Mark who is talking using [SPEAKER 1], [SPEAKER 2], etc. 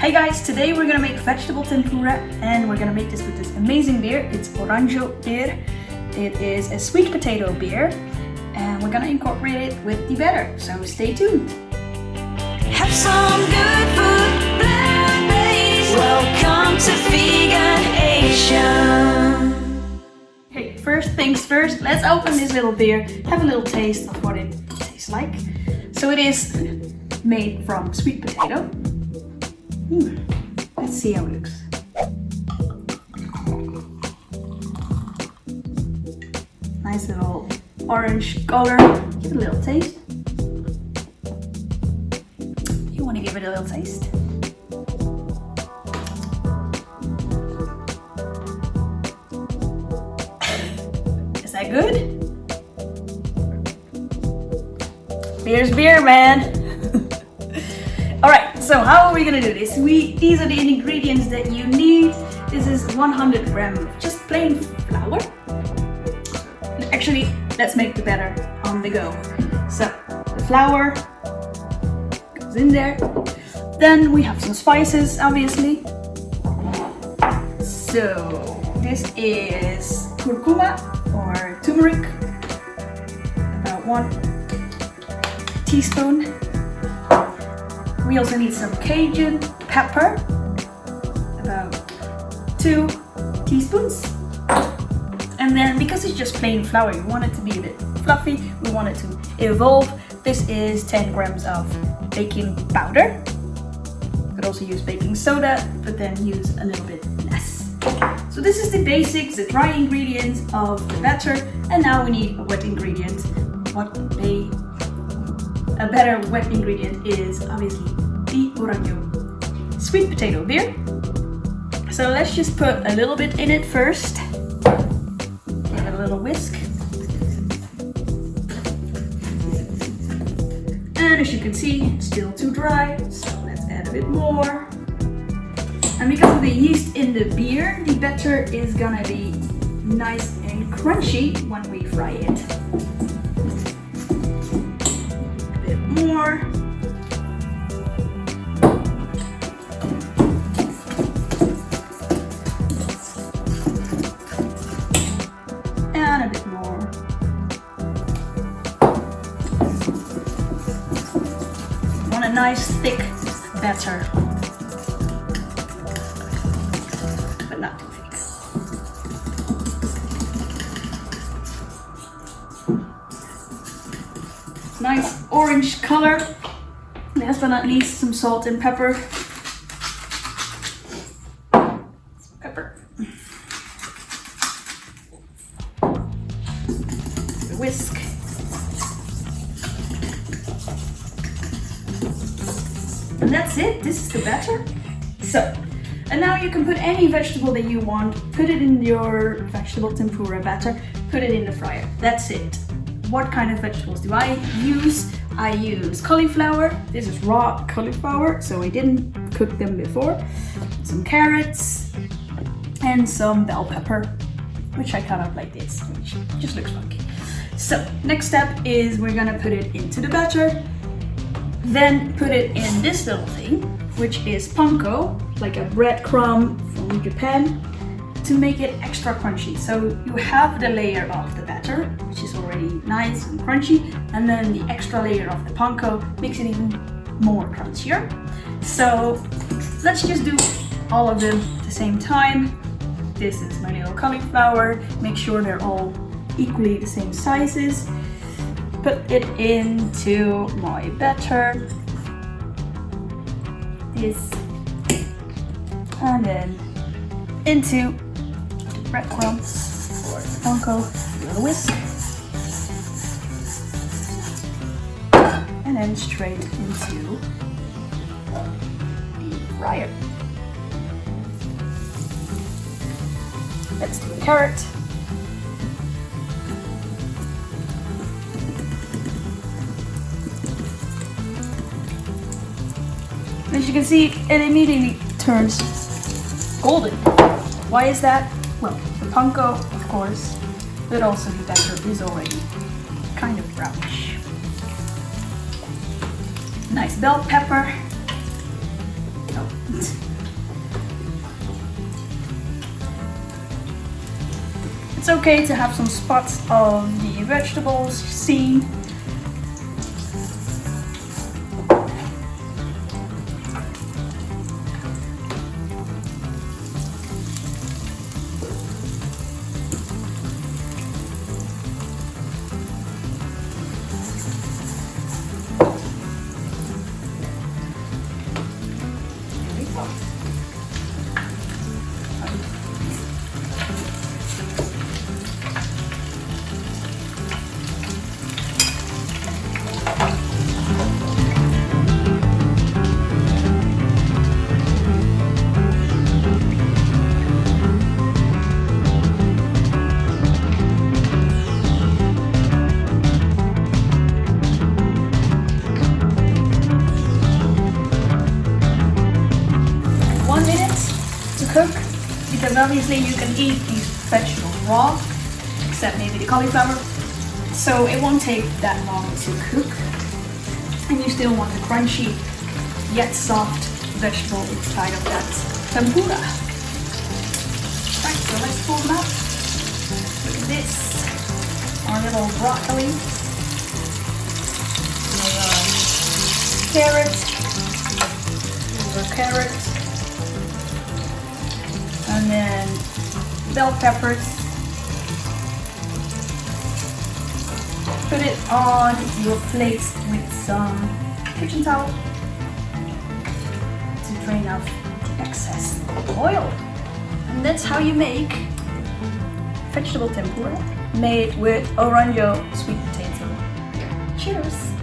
[SPEAKER 1] Hey guys, today we're gonna make vegetable tempura and we're gonna make this with this amazing beer. It's Orango beer. It is a sweet potato beer and we're gonna incorporate it with the batter, so stay tuned.
[SPEAKER 2] Have some good food, plant-based. Welcome to VeganAsian.
[SPEAKER 1] Okay, first things first, let's open this little beer, have a little taste of what it tastes like. So it is made from sweet potato. Let's see how it looks. Nice little orange color. Give it a little taste. You want to give it a little taste. Is that good? Beer's beer, man. Alright, so how are we gonna do this? These are the ingredients that you need. This is 100 grams of just plain flour. Actually, let's make the batter on the go. So, the flour goes in there. Then we have some spices, obviously. So, this is curcuma or turmeric. About 1 teaspoon. We also need some Cajun pepper, about 2 teaspoons. And then because it's just plain flour, you want it to be a bit fluffy, we want it to evolve. This is 10 grams of baking powder. You could also use baking soda, but then use a little bit less. So this is the basics, the dry ingredients of the batter. And now we need a wet ingredient. A better wet ingredient is obviously the Orango sweet potato beer. So let's just put a little bit in it first. Give it a little whisk. And as you can see, it's still too dry, so let's add a bit more. And because of the yeast in the beer, the batter is gonna be nice and crunchy when we fry it. More. And a bit more. Want a nice thick batter, but not too thick. Nice orange color. Last but not least, some salt and pepper. Some pepper. The whisk. And that's it. This is the batter. So, and now you can put any vegetable that you want. Put it in your vegetable tempura batter. Put it in the fryer. That's it. What kind of vegetables do I use? I use cauliflower. This is raw cauliflower, so I didn't cook them before. Some carrots and some bell pepper, which I cut up like this, which just looks funky. So next step is we're gonna put it into the batter, then put it in this little thing, which is panko, like a breadcrumb from Japan, to make it extra crunchy. So you have the layer of the batter, which is already nice and crunchy, and then the extra layer of the panko makes it even more crunchier. So let's just do all of them at the same time. This is my little cauliflower. Make sure they're all equally the same sizes. Put it into my batter. This, and then into breadcrumbs or panko, a little whisk, and then straight into the fryer. Let's do a carrot. As you can see, it immediately turns golden. Why is that? Well, the panko, of course, but also the batter is already kind of brownish. Nice bell pepper. Oh, It's okay to have some spots of the vegetables seen. Cook, because obviously you can eat these vegetables raw, except maybe the cauliflower, so it won't take that long to cook, and you still want the crunchy yet soft vegetable inside of that tempura. Right, so let's pull them out. Look at this, our little broccoli, carrot, and then bell peppers. Put it on your plate with some kitchen towel to drain off the excess oil. And that's how you make vegetable tempura made with Orango sweet potato. Cheers!